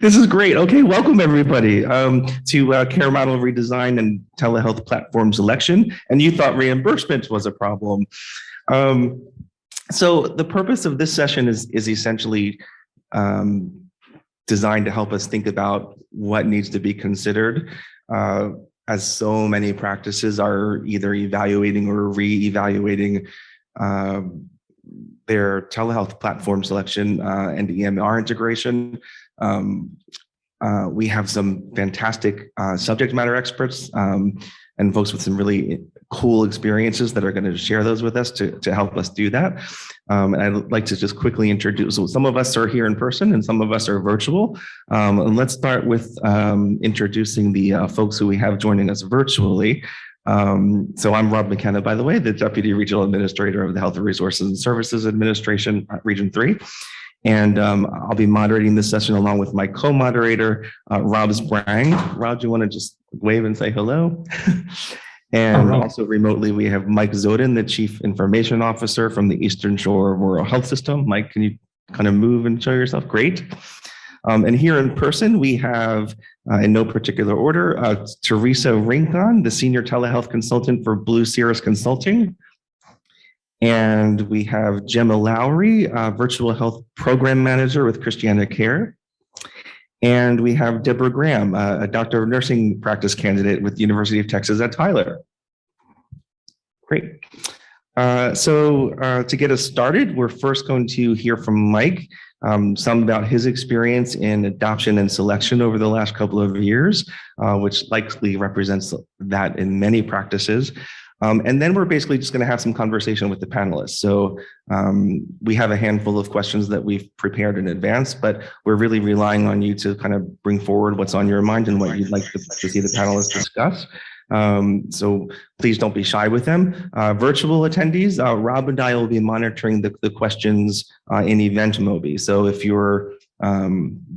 This is great. Okay, welcome everybody to Care Model Redesign and Telehealth Platform Selection. And you thought reimbursement was a problem. So the purpose of this session is essentially designed to help us think about what needs to be considered as so many practices are either evaluating or re-evaluating their telehealth platform selection and EMR integration. We have some fantastic subject matter experts and folks with some really cool experiences that are going to share those with us to help us do that. And I'd like to just quickly introduce, so some of us are here in person and some of us are virtual. And let's start with introducing the folks who we have joining us virtually. So I'm Rob McKenna, by the way, the Deputy Regional Administrator of the Health Resources and Services Administration, Region 3. And I'll be moderating this session along with my co-moderator, Rob Sprang. Rob, do you want to just wave and say hello? And also remotely, we have Mike Zoden, the Chief Information Officer from the Eastern Shore Rural Health System. Mike, can you kind of move and show yourself? Great. And here in person, we have, in no particular order, Teresa Rincon, the Senior Telehealth Consultant for Blue Cirrus Consulting. And we have Gemma Lowry, Virtual Health Program Manager with Christiana Care. And we have Deborah Graham, a Doctor of Nursing Practice candidate with the University of Texas at Tyler. Great. So to get us started, we're first going to hear from Mike, some about his experience in adoption and selection over the last couple of years, which likely represents that in many practices. And then we're basically just going to have some conversation with the panelists. So we have a handful of questions that we've prepared in advance, but we're really relying on you to kind of bring forward what's on your mind and what you'd like to see the panelists discuss. So please don't be shy with them. Virtual attendees, Rob and I will be monitoring the questions in Eventmobi. So if you're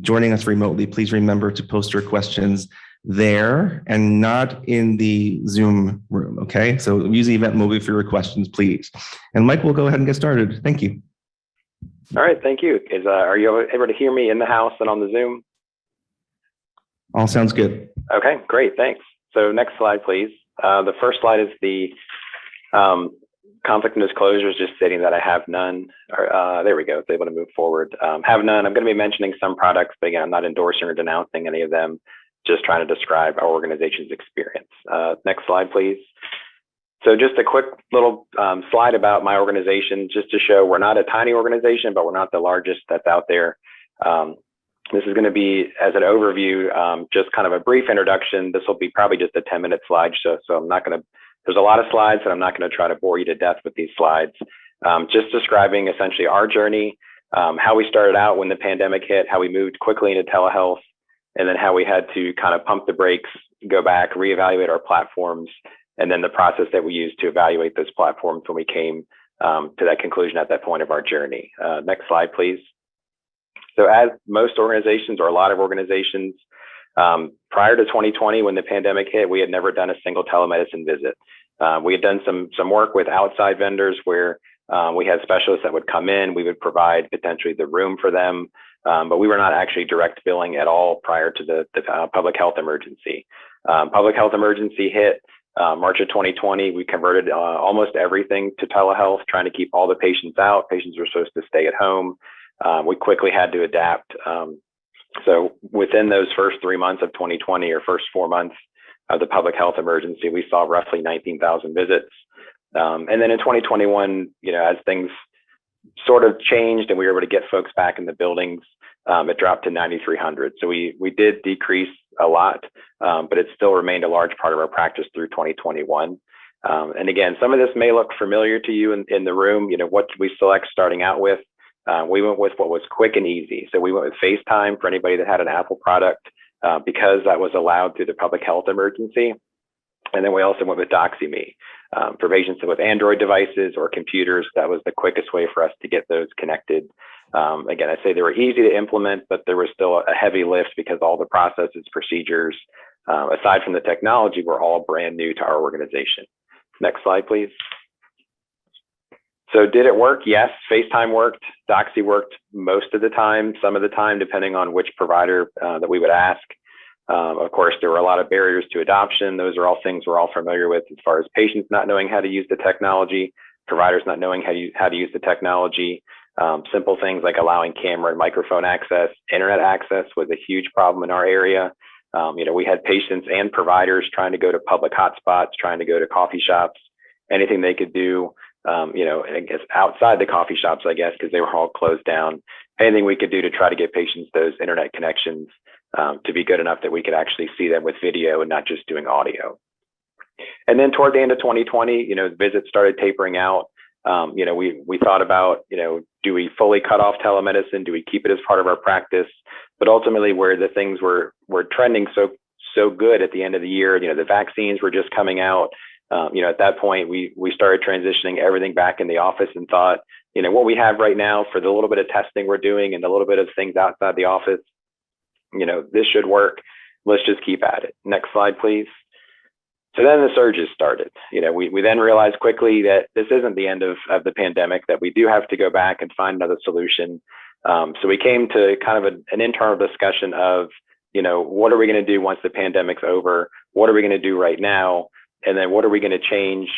joining us remotely, please remember to post your questions there and not in the Zoom room, okay? So use Eventmobi for your questions, please. And Mike, we'll go ahead and get started. Thank you. All right, thank you. Are you able to hear me in the house and on the Zoom? All sounds good. Okay, great, thanks. So next slide, please. The first slide is the conflict and disclosures, just stating that I have none. There we go, it's able to move forward. Have none, I'm gonna be mentioning some products, but again, I'm not endorsing or denouncing any of them. Just trying to describe our organization's experience. Next slide, please. So just a quick little slide about my organization, just to show we're not a tiny organization, but we're not the largest that's out there. This is going to be, as an overview, just kind of a brief introduction. This will be probably just a 10-minute slideshow, so I'm not going to, there's a lot of slides, and I'm not going to try to bore you to death with these slides. Just describing essentially our journey, how we started out when the pandemic hit, how we moved quickly into telehealth, and then how we had to kind of pump the brakes, go back, reevaluate our platforms, and then the process that we used to evaluate those platforms when we came to that conclusion at that point of our journey. Next slide, please. So as most organizations, or a lot of organizations, prior to 2020, when the pandemic hit, we had never done a single telemedicine visit. We had done some work with outside vendors where we had specialists that would come in, we would provide potentially the room for them, but we were not actually direct billing at all prior to the public health emergency. Public health emergency hit March of 2020. We converted almost everything to telehealth, trying to keep all the patients out. Patients were supposed to stay at home. We quickly had to adapt. So within those first 3 months of 2020, or first 4 months of the public health emergency, we saw roughly 19,000 visits. And then in 2021, as things sort of changed and we were able to get folks back in the buildings, it dropped to 9,300. So we did decrease a lot, but it still remained a large part of our practice through 2021. And again, some of this may look familiar to you in the room. What did we select starting out with? We went with what was quick and easy. So we went with FaceTime for anybody that had an Apple product, because that was allowed through the public health emergency. And then we also went with DoxyMe. For patients with Android devices or computers, that was the quickest way for us to get those connected. Again, I say they were easy to implement, but there was still a heavy lift because all the processes, procedures, aside from the technology, were all brand new to our organization. Next slide, please. So did it work? Yes, FaceTime worked. Doxy worked most of the time, some of the time, depending on which provider that we would ask. Of course, there were a lot of barriers to adoption. Those are all things we're all familiar with as far as patients not knowing how to use the technology, providers not knowing how to use the technology. Simple things like allowing camera and microphone access, internet access was a huge problem in our area. We had patients and providers trying to go to public hotspots, trying to go to coffee shops, anything they could do, I guess outside the coffee shops, I guess, because they were all closed down. Anything we could do to try to get patients those internet connections to be good enough that we could actually see them with video and not just doing audio. And then toward the end of 2020, visits started tapering out. We thought about, do we fully cut off telemedicine? Do we keep it as part of our practice? But ultimately, where the things were trending so good at the end of the year, the vaccines were just coming out. At that point, we started transitioning everything back in the office and thought, what we have right now for the little bit of testing we're doing and the little bit of things outside the office, this should work. Let's just keep at it. Next slide, please. So then the surges started. We then realized quickly that this isn't the end of the pandemic, that we do have to go back and find another solution. So we came to kind of an internal discussion of, what are we going to do once the pandemic's over? What are we going to do right now? And then what are we going to change,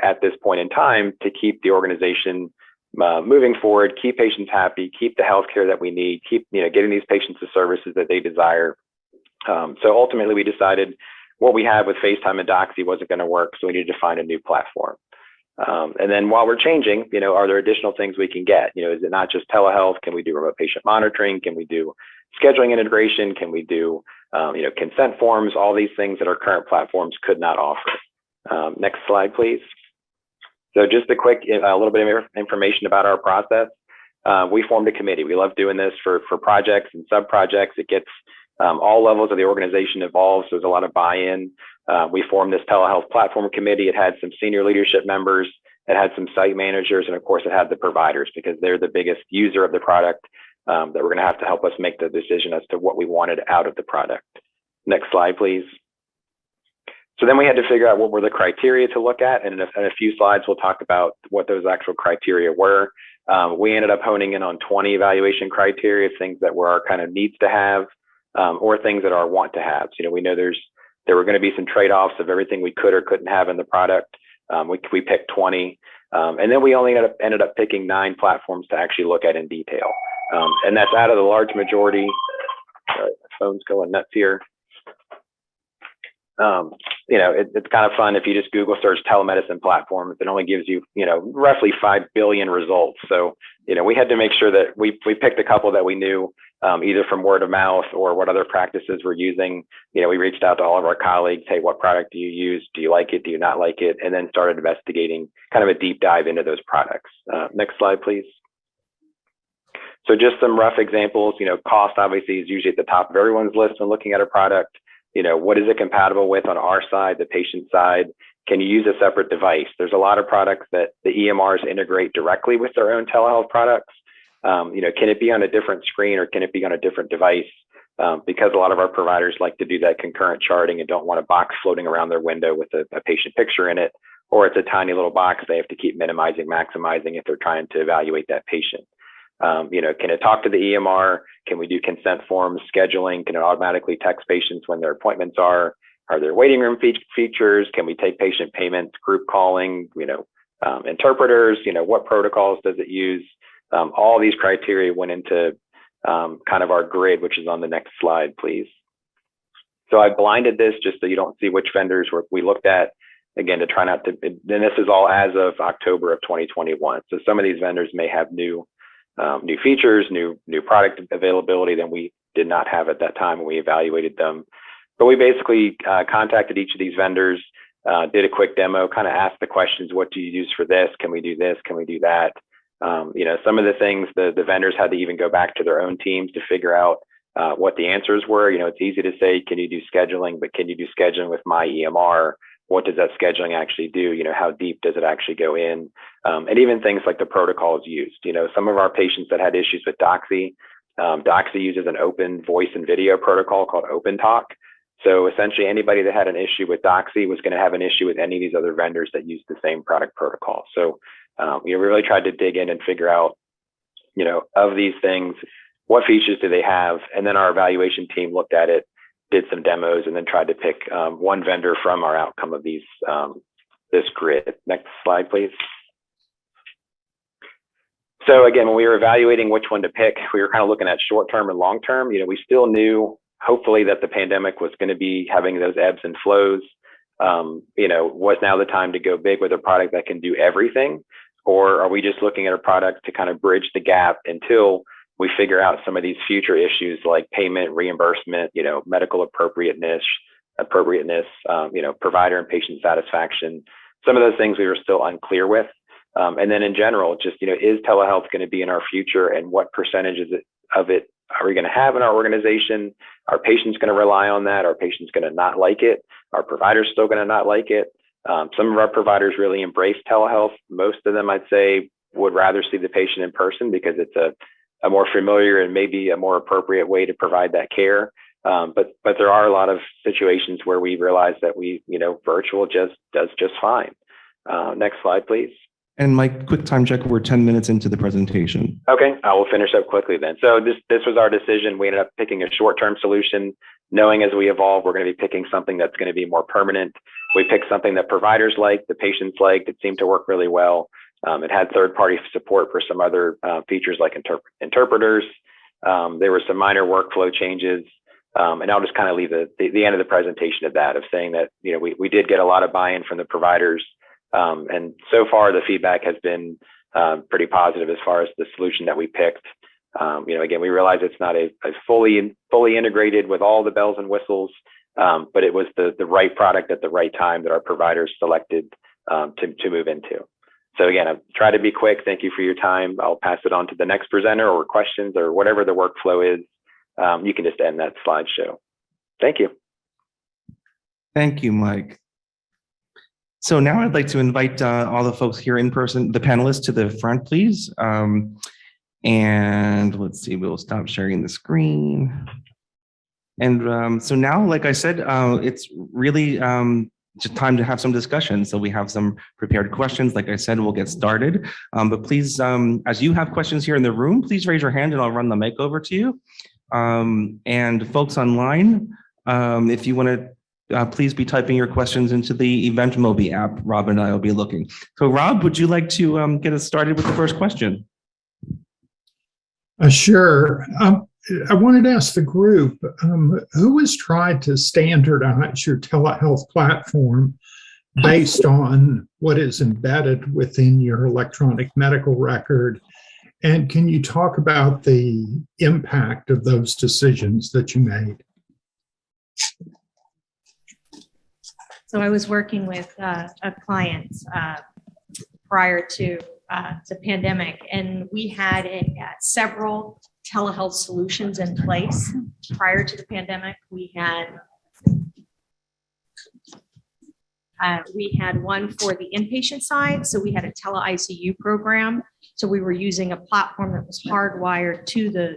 at this point in time to keep the organization moving forward, keep patients happy, keep the healthcare that we need, keep, getting these patients the services that they desire. So ultimately we decided what we had with FaceTime and Doxy wasn't going to work. So we needed to find a new platform. And then while we're changing, are there additional things we can get? Is it not just telehealth? Can we do remote patient monitoring? Can we do scheduling integration? Can we do, consent forms? All these things that our current platforms could not offer. Next slide, please. So just a little bit of information about our process. We formed a committee. We love doing this for projects and sub-projects. It gets all levels of the organization involved, so there's a lot of buy-in. We formed this telehealth platform committee. It had some senior leadership members. It had some site managers, and of course, it had the providers because they're the biggest user of the product that we're going to have to help us make the decision as to what we wanted out of the product. Next slide, please. So then we had to figure out what were the criteria to look at, and in a few slides, we'll talk about what those actual criteria were. We ended up honing in on 20 evaluation criteria, things that were our kind of needs to have, or things that are want to have. We know there were going to be some trade-offs of everything we could or couldn't have in the product. We picked 20, and then we only ended up picking 9 platforms to actually look at in detail. And that's out of the large majority. Sorry, my phone's going nuts here. It's kind of fun if you just Google search telemedicine platforms. It only gives you, roughly 5 billion results. So, we had to make sure that we picked a couple that we knew, either from word of mouth or what other practices we're using. We reached out to all of our colleagues. Hey, what product do you use? Do you like it? Do you not like it? And then started investigating kind of a deep dive into those products. Next slide, please. So just some rough examples. Cost obviously is usually at the top of everyone's list when looking at a product. What is it compatible with on our side, the patient side? Can you use a separate device? There's a lot of products that the EMRs integrate directly with their own telehealth products. Can it be on a different screen or can it be on a different device? Because a lot of our providers like to do that concurrent charting and don't want a box floating around their window with a patient picture in it, or it's a tiny little box they have to keep minimizing, maximizing if they're trying to evaluate that patient. Can it talk to the EMR? Can we do consent forms, scheduling? Can it automatically text patients when their appointments are? Are there waiting room features? Can we take patient payments, group calling, interpreters? What protocols does it use? All these criteria went into kind of our grid, which is on the next slide, please. So I blinded this just so you don't see which vendors we looked at. Again, to try not to, and this is all as of October of 2021. So some of these vendors may have new features, new product availability that we did not have at that time when we evaluated them. But we basically contacted each of these vendors, did a quick demo, kind of asked the questions, what do you use for this? Can we do this? Can we do that? Some of the things the vendors had to even go back to their own teams to figure out what the answers were. It's easy to say, can you do scheduling, but can you do scheduling with my EMR? What does that scheduling actually do? How deep does it actually go in? And even things like the protocols used. Some of our patients that had issues with Doxy, Doxy uses an open voice and video protocol called Open Talk. So essentially anybody that had an issue with Doxy was going to have an issue with any of these other vendors that use the same product protocol. So We really tried to dig in and figure out, of these things, what features do they have? And then our evaluation team looked at it, did some demos, and then tried to pick one vendor from our outcome of these this grid. Next slide, please. So again, when we were evaluating which one to pick, we were kind of looking at short-term and long-term. We still knew, hopefully, that the pandemic was going to be having those ebbs and flows. Was now the time to go big with a product that can do everything? Or are we just looking at a product to kind of bridge the gap until we figure out some of these future issues like payment, reimbursement, medical appropriateness, provider and patient satisfaction. Some of those things we were still unclear with. And then in general, just, is telehealth going to be in our future, and what percentage of it are we going to have in our organization? Are patients going to rely on that? Are patients going to not like it? Are providers still going to not like it? Some of our providers really embrace telehealth. Most of them, I'd say, would rather see the patient in person because it's a more familiar and maybe a more appropriate way to provide that care. But there are a lot of situations where we realize that virtual just does just fine. Next slide, please. And Mike, quick time check. We're 10 minutes into the presentation. Okay, I will finish up quickly then. So this was our decision. We ended up picking a short-term solution, knowing as we evolve, we're going to be picking something that's going to be more permanent. We picked something that providers liked, the patients liked. It seemed to work really well. It had third-party support for some other features like interpreters. There were some minor workflow changes. And I'll just kind of leave the end of the presentation at that, of saying that we did get a lot of buy-in from the providers. And so far, the feedback has been pretty positive as far as the solution that we picked. Again, we realize it's not a fully integrated with all the bells and whistles, but it was the right product at the right time that our providers selected to move into. So again, I've tried to be quick. Thank you for your time. I'll pass it on to the next presenter, or questions, or whatever the workflow is. You can just end that slideshow. Thank you. Thank you, Mike. So now I'd like to invite all the folks here in person, the panelists, to the front, please. And let's see, we'll stop sharing the screen. And so now, like I said, it's really just time to have some discussion. So we have some prepared questions. Like I said, we'll get started. But please, as you have questions here in the room, please raise your hand and I'll run the mic over to you. And folks online, if you want to, please be typing your questions into the EventMobi app. Rob and I will be looking. So Rob, would you like to get us started with the first question? Sure. I wanted to ask the group, who has tried to standardize your telehealth platform based on what is embedded within your electronic medical record? And can you talk about the impact of those decisions that you made? So I was working with a client prior to the pandemic, and we had several telehealth solutions in place prior to the pandemic. We had one for the inpatient side, so we had a tele-ICU program. So we were using a platform that was hardwired to the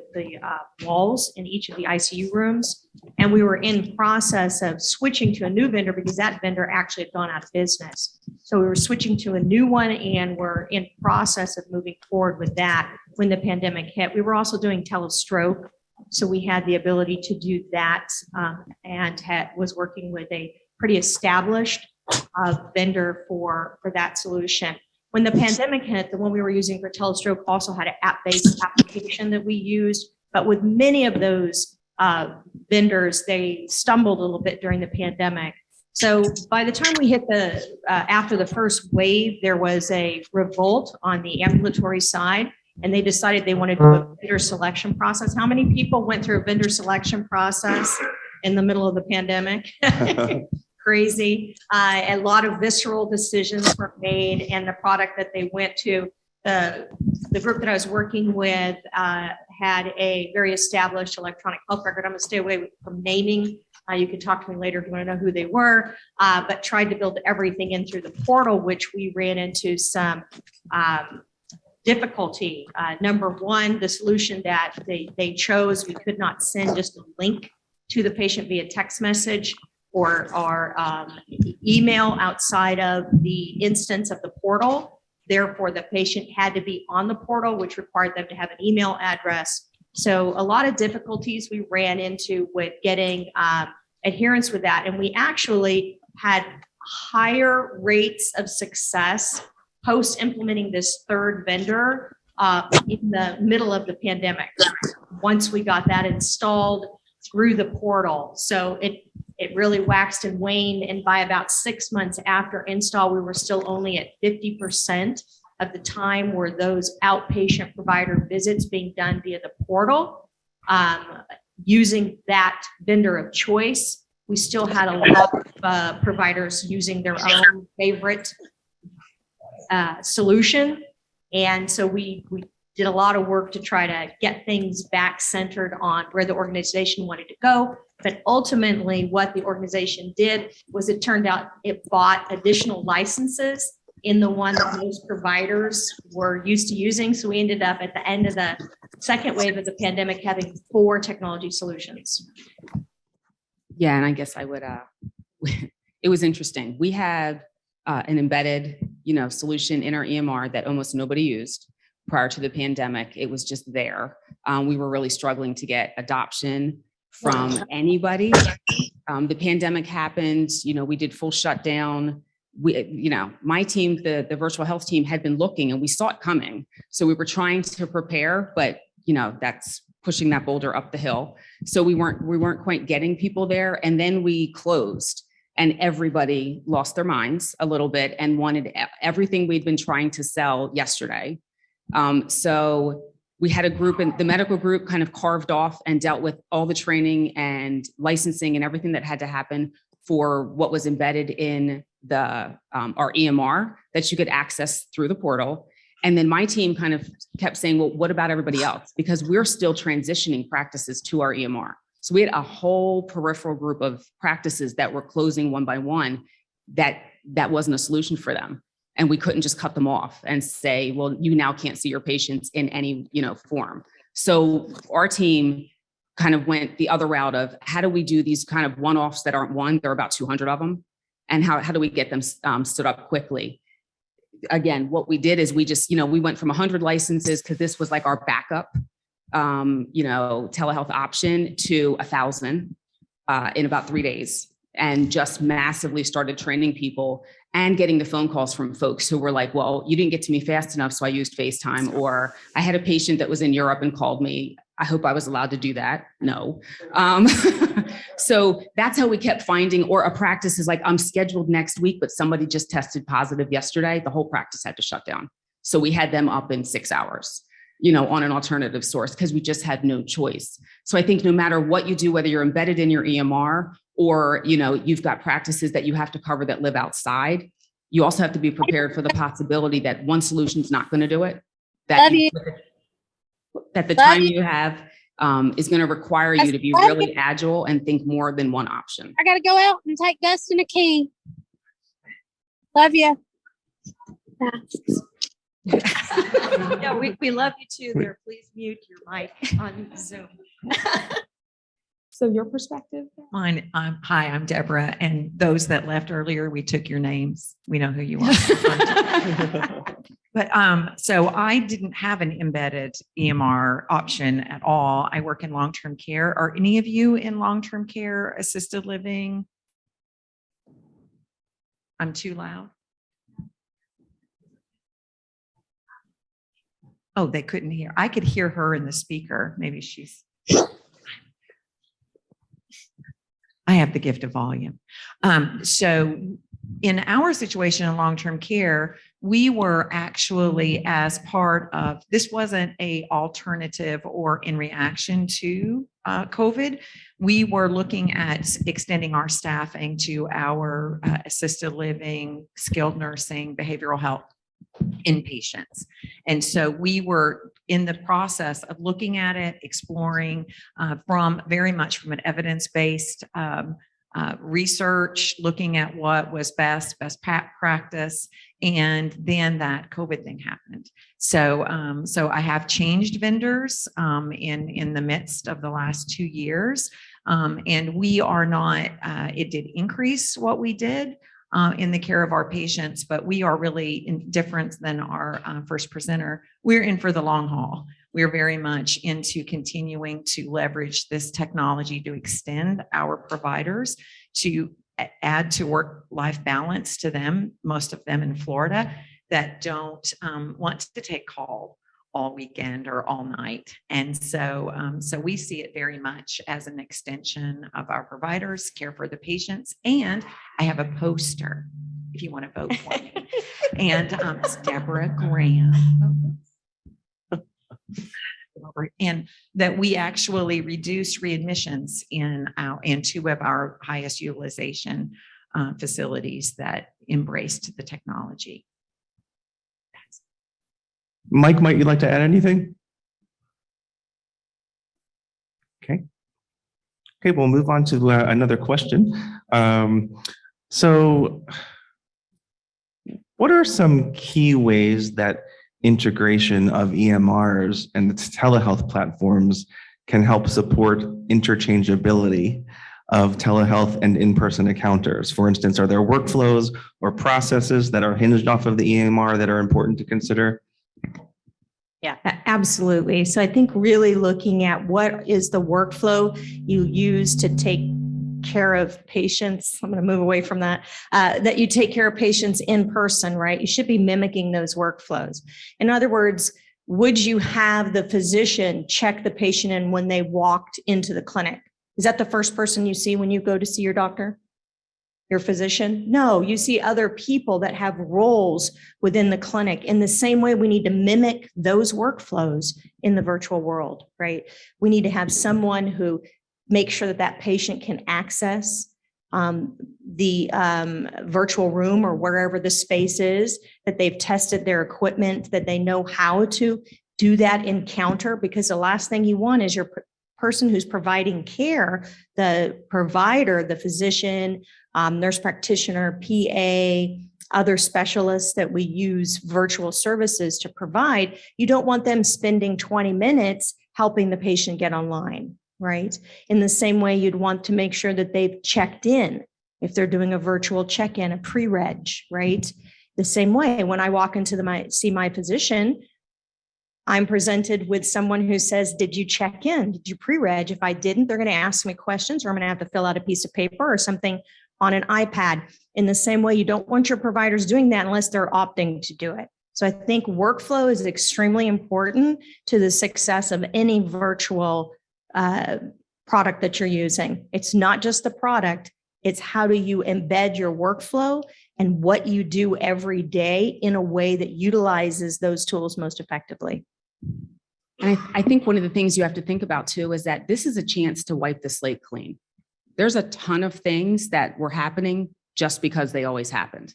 walls in each of the ICU rooms. And we were in process of switching to a new vendor because that vendor actually had gone out of business. So we were switching to a new one, and we're in process of moving forward with that when the pandemic hit. We were also doing telestroke. So we had the ability to do that, and was working with a pretty established vendor for that solution. When the pandemic hit, the one we were using for telestroke also had an app-based application that we used, but with many of those vendors, they stumbled a little bit during the pandemic. So by the time we hit after the first wave, there was a revolt on the ambulatory side, and they decided they wanted to do a vendor selection process. How many people went through a vendor selection process in the middle of the pandemic? Crazy. A lot of visceral decisions were made, and the product that they went to, the group that I was working with had a very established electronic health record. I'm going to stay away from naming. You can talk to me later if you want to know who they were, but tried to build everything in through the portal, which we ran into some difficulty. Number one, the solution that they chose, we could not send just a link to the patient via text message or email outside of the instance of the portal. Therefore, the patient had to be on the portal, which required them to have an email address. So a lot of difficulties we ran into with getting adherence with that. And we actually had higher rates of success post implementing this third vendor in the middle of the pandemic, once we got that installed through the portal. So it really waxed and waned. And by about 6 months after install, we were still only at 50% of the time were those outpatient provider visits being done via the portal. Using that vendor of choice, we still had a lot of providers using their own favorite solution. And so we did a lot of work to try to get things back centered on where the organization wanted to go. But ultimately, what the organization did was it turned out it bought additional licenses in the one that most providers were used to using. So we ended up at the end of the second wave of the pandemic having 4 technology solutions. Yeah, and I guess I would, it was interesting. We had an embedded, solution in our EMR that almost nobody used prior to the pandemic. It was just there. We were really struggling to get adoption from anybody. The pandemic happened, we did full shutdown. My team, the virtual health team, had been looking and we saw it coming. So we were trying to prepare, but that's pushing that boulder up the hill. So we weren't quite getting people there. And then we closed and everybody lost their minds a little bit and wanted everything we'd been trying to sell yesterday. So we had a group, and the medical group kind of carved off and dealt with all the training and licensing and everything that had to happen for what was embedded in the our EMR that you could access through the portal. And then my team kind of kept saying, well, what about everybody else? Because we're still transitioning practices to our EMR. So we had a whole peripheral group of practices that were closing one by one that wasn't a solution for them. And we couldn't just cut them off and say, well, you now can't see your patients in any, form. So our team kind of went the other route of how do we do these kind of one-offs that aren't one, there are about 200 of them. And how do we get them stood up quickly? Again, what we did is we just, we went from 100 licenses because this was like our backup, telehealth option to 1,000 in about 3 days, and just massively started training people and getting the phone calls from folks who were like, well, you didn't get to me fast enough, so I used FaceTime. Or I had a patient that was in Europe and called me. I hope I was allowed to do that. No. So that's how we kept finding, or a practice is like, I'm scheduled next week, but somebody just tested positive yesterday. The whole practice had to shut down. So we had them up in 6 hours, on an alternative source because we just had no choice. So I think no matter what you do, whether you're embedded in your EMR or, you've got practices that you have to cover that live outside, you also have to be prepared for the possibility that one solution is not going to do it. That the time you have is going to require you to be really agile and think more than one option. I got to go out and take Dustin a key. Love you. Yeah, we love you too there. Please mute your mic on Zoom. So your perspective? Mine, hi, I'm Deborah. And those that left earlier, we took your names. We know who you are. But so I didn't have an embedded EMR option at all. I work in long-term care. Are any of you in long-term care, assisted living? I'm too loud. Oh, they couldn't hear. I could hear her in the speaker. Maybe she's. I have the gift of volume. So in our situation in long-term care, we were actually, as part of, this wasn't a alternative or in reaction to COVID, we were looking at extending our staffing to our assisted living, skilled nursing, behavioral health inpatients. And so we were in the process of looking at it, exploring from very much from an evidence-based research, looking at what was best practice. And then that COVID thing happened. So, so I have changed vendors in the midst of the last 2 years. And we are not, it did increase what we did. in the care of our patients, but we are really different than our first presenter. We're in for the long haul. We're very much into continuing to leverage this technology to extend our providers, to add to work-life balance to them, most of them in Florida, that don't want to take call all weekend or all night. And so we see it very much as an extension of our providers, care for the patients. And I have a poster if you want to vote for me. And it's Deborah Graham. And that we actually reduce readmissions in two of our highest utilization facilities that embraced the technology. Mike, might you like to add anything? Okay, we'll move on to another question. So what are some key ways that integration of EMRs and its telehealth platforms can help support interchangeability of telehealth and in-person encounters? For instance, are there workflows or processes that are hinged off of the EMR that are important to consider? Yeah, absolutely. So I think really looking at what is the workflow you use to take care of patients. I'm going to move away from that, that you take care of patients in person, right? You should be mimicking those workflows. In other words, would you have the physician check the patient in when they walked into the clinic? Is that the first person you see when you go to see your doctor? Your physician? No, you see other people that have roles within the clinic. In the same way, we need to mimic those workflows in the virtual world, right? We need to have someone who makes sure that that patient can access the virtual room or wherever the space is, that they've tested their equipment, that they know how to do that encounter, because the last thing you want is your person who's providing care, the provider, the physician, nurse practitioner, PA, other specialists that we use virtual services to provide. You don't want them spending 20 minutes helping the patient get online, right? In the same way, you'd want to make sure that they've checked in if they're doing a virtual check-in, a pre-reg, right? The same way, when I walk into see my physician, I'm presented with someone who says, did you check in? Did you pre-reg? If I didn't, they're going to ask me questions, or I'm going to have to fill out a piece of paper or something on an iPad. In the same way, you don't want your providers doing that unless they're opting to do it. So I think workflow is extremely important to the success of any virtual product that you're using. It's not just the product, it's how do you embed your workflow and what you do every day in a way that utilizes those tools most effectively. And I think one of the things you have to think about too is that this is a chance to wipe the slate clean. There's a ton of things that were happening just because they always happened.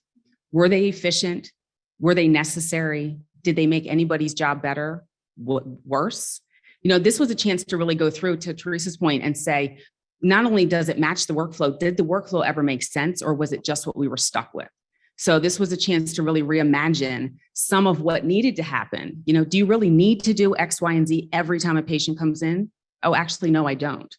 Were they efficient? Were they necessary? Did they make anybody's job better? Worse? This was a chance to really go through, to Teresa's point, and say, not only does it match the workflow, did the workflow ever make sense, or was it just what we were stuck with? So this was a chance to really reimagine some of what needed to happen. Do you really need to do X, Y, and Z every time a patient comes in? Oh, actually, no, I don't.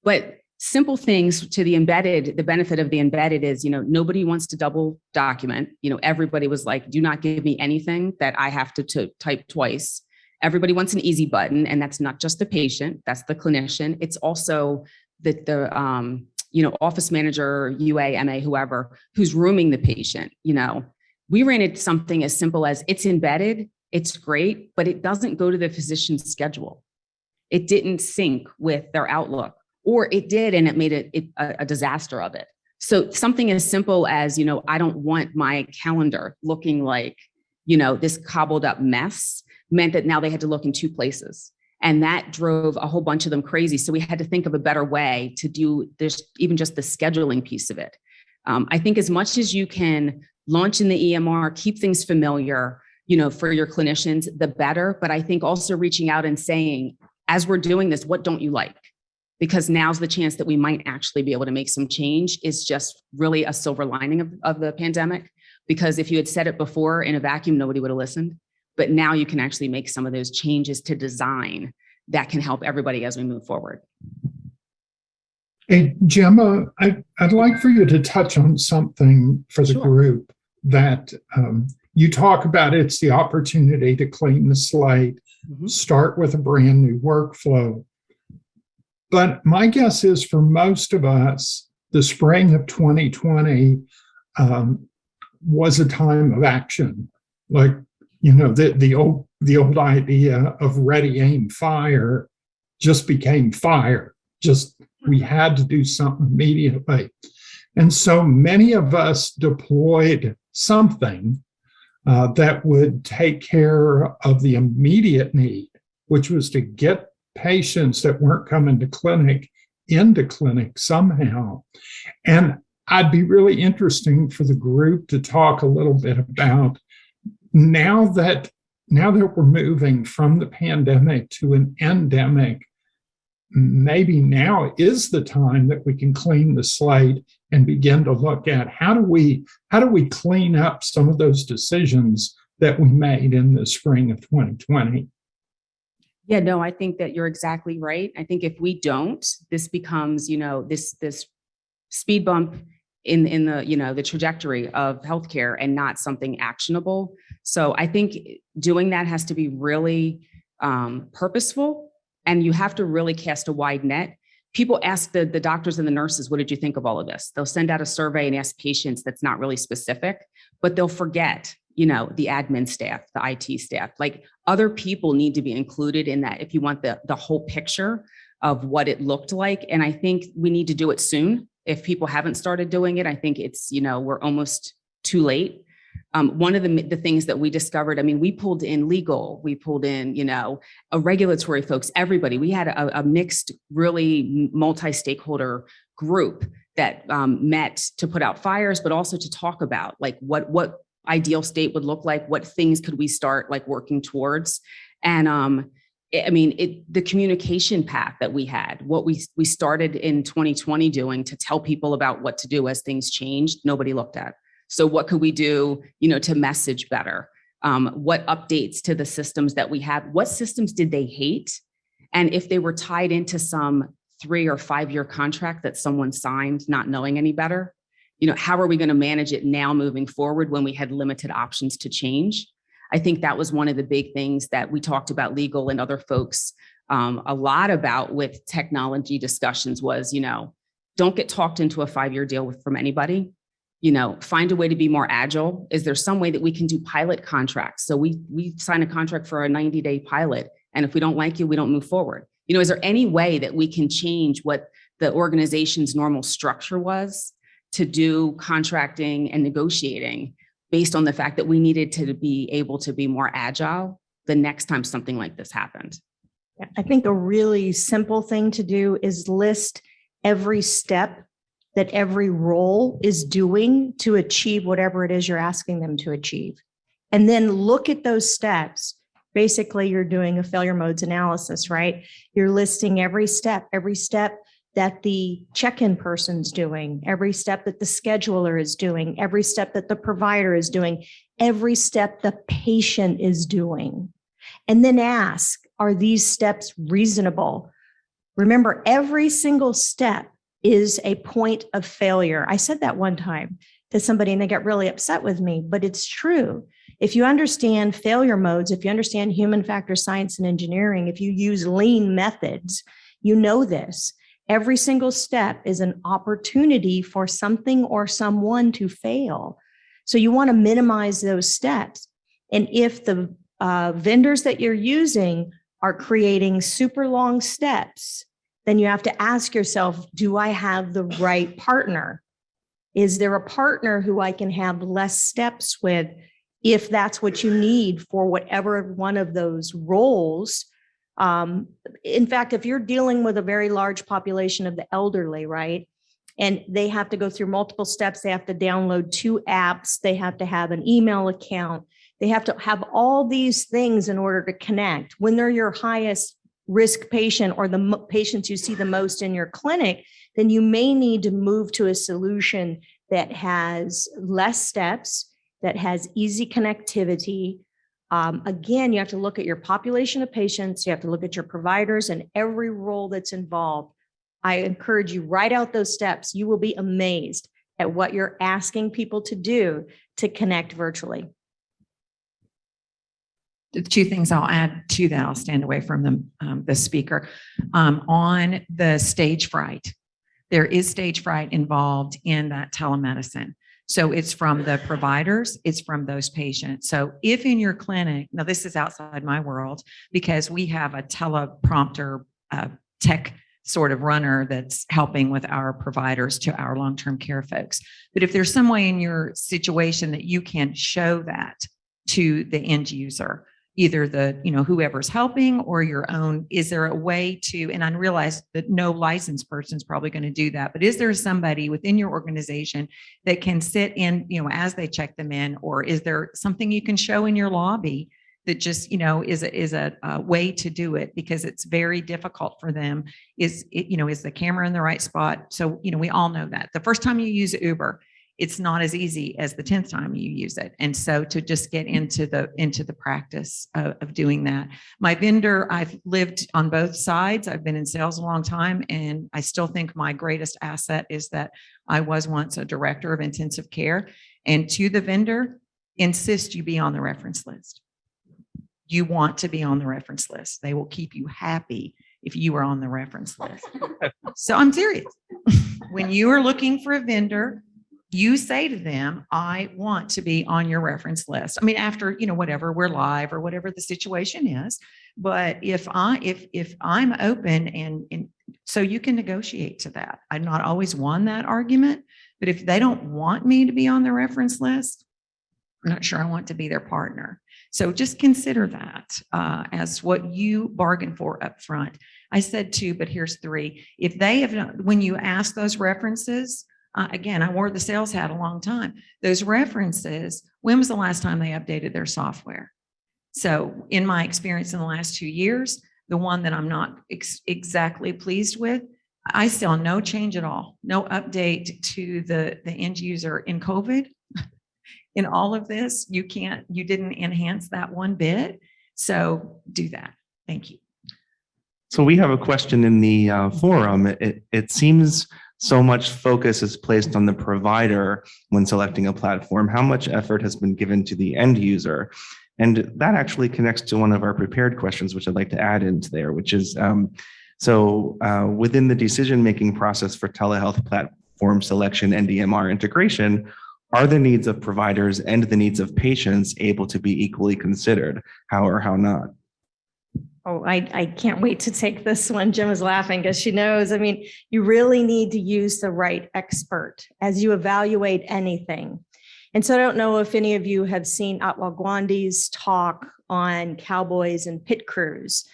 But simple things to the embedded, the benefit of the embedded is, nobody wants to double document. Everybody was like, do not give me anything that I have to type twice. Everybody wants an easy button, and that's not just the patient, that's the clinician. It's also the office manager, UA, MA, whoever, who's rooming the patient. We ran into something as simple as it's embedded, it's great, but it doesn't go to the physician's schedule. It didn't sync with their Outlook, or it did, and it made it a disaster of it. So something as simple as, I don't want my calendar looking like, this cobbled up mess, meant that now they had to look in two places. And that drove a whole bunch of them crazy. So we had to think of a better way to do this, even just the scheduling piece of it. I think as much as you can launch in the EMR, keep things familiar, for your clinicians, the better. But I think also reaching out and saying, as we're doing this, what don't you like? Because now's the chance that we might actually be able to make some change. Is just really a silver lining of the pandemic. Because if you had said it before in a vacuum, nobody would have listened. But now you can actually make some of those changes to design that can help everybody as we move forward. Hey, Gemma, I'd like for you to touch on something for the Sure. group that you talk about. It's the opportunity to clean the slate, Mhm. start with a brand new workflow. But my guess is for most of us, the spring of 2020 was a time of action. Like, the old idea of ready, aim, fire just became fire. Just we had to do something immediately. And so many of us deployed something that would take care of the immediate need, which was to get patients that weren't coming to clinic into clinic somehow. And I'd be really interesting for the group to talk a little bit about now that we're moving from the pandemic to an endemic, maybe now is the time that we can clean the slate and begin to look at how do we clean up some of those decisions that we made in the spring of 2020. Yeah, no, I think that you're exactly right. I think if we don't, this becomes, this speed bump in the, the trajectory of healthcare and not something actionable. So I think doing that has to be really purposeful, and you have to really cast a wide net. People ask the doctors and the nurses, what did you think of all of this? They'll send out a survey and ask patients that's not really specific, but they'll forget, the admin staff, the IT staff, like other people need to be included in that if you want the whole picture of what it looked like. And I think we need to do it soon. If people haven't started doing it, I think it's, we're almost too late. One of the things that we discovered, we pulled in legal, we pulled in, a regulatory folks, everybody. We had a mixed, really multi-stakeholder group that met to put out fires, but also to talk about like what ideal state would look like, what things could we start like working towards. And the communication path that we had, what we started in 2020 doing to tell people about what to do as things changed, nobody looked at. So what could we do, to message better? What updates to the systems that we have? What systems did they hate? And if they were tied into some 3 or 5 year contract that someone signed, not knowing any better, how are we going to manage it now moving forward when we had limited options to change? I think that was one of the big things that we talked about legal and other folks a lot about with technology discussions was, don't get talked into a 5-year deal from anybody. Find a way to be more agile. Is there some way that we can do pilot contracts? So we sign a contract for a 90-day pilot. And if we don't like you, we don't move forward. Is there any way that we can change what the organization's normal structure was to do contracting and negotiating based on the fact that we needed to be able to be more agile the next time something like this happened? I think a really simple thing to do is list every step that every role is doing to achieve whatever it is you're asking them to achieve. And then look at those steps. Basically, you're doing a failure modes analysis, right? You're listing every step that the check-in person's doing, every step that the scheduler is doing, every step that the provider is doing, every step the patient is doing. And then ask, are these steps reasonable? Remember, every single step is a point of failure. I said that one time to somebody and they got really upset with me, but it's true. If you understand failure modes, if you understand human factor science and engineering, if you use lean methods, you know this. Every single step is an opportunity for something or someone to fail. So you want to minimize those steps. And if the vendors that you're using are creating super long steps, then you have to ask yourself, do I have the right partner? Is there a partner who I can have less steps with if that's what you need for whatever one of those roles? In fact, if you're dealing with a very large population of the elderly, right, and they have to go through multiple steps, they have to download 2 apps, they have to have an email account, they have to have all these things in order to connect. When they're your highest risk patient or the patients you see the most in your clinic, then you may need to move to a solution that has less steps, that has easy connectivity. Again, you have to look at your population of patients, you have to look at your providers and every role that's involved. I encourage you, write out those steps. You will be amazed at what you're asking people to do to connect virtually. The two things I'll add to that, I'll stand away from the speaker. On the stage fright, there is stage fright involved in that telemedicine. So it's from the providers, it's from those patients. So if in your clinic, now this is outside my world because we have a teleprompter tech sort of runner that's helping with our providers to our long-term care folks. But if there's some way in your situation that you can show that to the end user, either the, whoever's helping or your own, is there a way to, and I realize that no licensed person is probably going to do that, but is there somebody within your organization that can sit in, as they check them in, or is there something you can show in your lobby that just, is a way to do it, because it's very difficult for them. Is the camera in the right spot? So, we all know that the first time you use Uber, it's not as easy as the 10th time you use it. And so to just get into the practice of doing that. My vendor, I've lived on both sides. I've been in sales a long time, and I still think my greatest asset is that I was once a director of intensive care. And to the vendor, insist you be on the reference list. You want to be on the reference list. They will keep you happy if you are on the reference list. So I'm serious. When you are looking for a vendor, you say to them, I want to be on your reference list. I mean, after, whatever, we're live or whatever the situation is. But if I'm open and so you can negotiate to that. I've not always won that argument, but if they don't want me to be on the reference list, I'm not sure I want to be their partner. So just consider that as what you bargain for up front. I said 2, but here's 3. If they have not, when you ask those references, again, I wore the sales hat a long time. Those references, when was the last time they updated their software? So in my experience in the last 2 years, the one that I'm not exactly pleased with, I saw no change at all, no update to the end user in COVID. In all of this, you didn't enhance that one bit. So do that. Thank you. So we have a question in the forum. It seems so much focus is placed on the provider when selecting a platform. How much effort has been given to the end user? And that actually connects to one of our prepared questions, which I'd like to add into there, which is, within the decision-making process for telehealth platform selection and EMR integration, are the needs of providers and the needs of patients able to be equally considered? How or how not? Oh, I can't wait to take this one. Jim is laughing because she knows. I mean, you really need to use the right expert as you evaluate anything. And so I don't know if any of you have seen Atwal Gwandi's talk on cowboys and pit crews,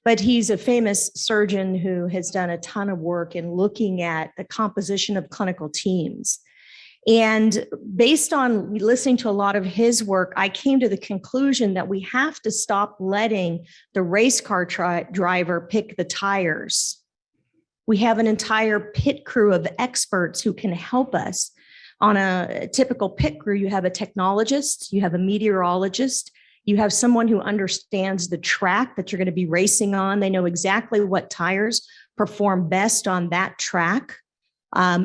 but he's a famous surgeon who has done a ton of work in looking at the composition of clinical teams. And based on listening to a lot of his work, I came to the conclusion that we have to stop letting the race car driver pick the tires. We have an entire pit crew of experts who can help us. On a typical pit crew, you have a technologist, you have a meteorologist, you have someone who understands the track that you're going to be racing on. They know exactly what tires perform best on that track.